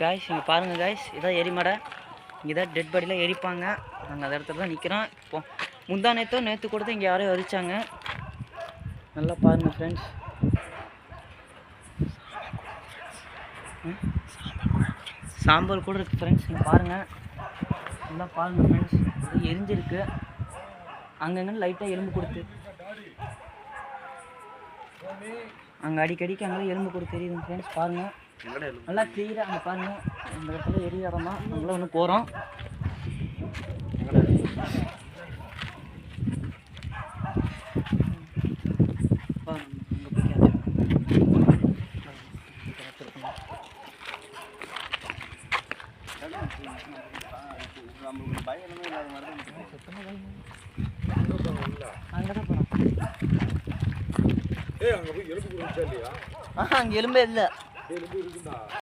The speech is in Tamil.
காய்ஸ் இங்கே பாருங்கள் காய்ஸ், இதான் எரிமடை. இங்கே தான் டெட் பாடியில் எரிப்பாங்க. நாங்கள் அந்த இடத்துல தான் நிற்கிறோம். இப்போ முந்தா நேற்று கொடுத்து இங்கே யாரையும் எரிச்சாங்க. நல்லா பாருங்கள் ஃப்ரெண்ட்ஸ். சாம்பல் கூட இருக்குது ஃப்ரெண்ட்ஸ். இங்கே பாருங்கள், நல்லா பாருங்கள் ஃப்ரெண்ட்ஸ். எரிஞ்சிருக்கு. அங்கங்கே லைட்டாக எலும்பு கொடுத்து, அங்கே அடிக்கடிக்கு அங்கே எலும்பு கொடுத்து தெரியுதுங்க ஃப்ரெண்ட்ஸ். பாருங்கள், நல்லா கிளியராக அங்கே பாருங்கள். அந்த இடத்துல எரிய இடம் தான். நம்மளும் ஒன்று போகிறோம். அங்கே எலும்பே இல்லை.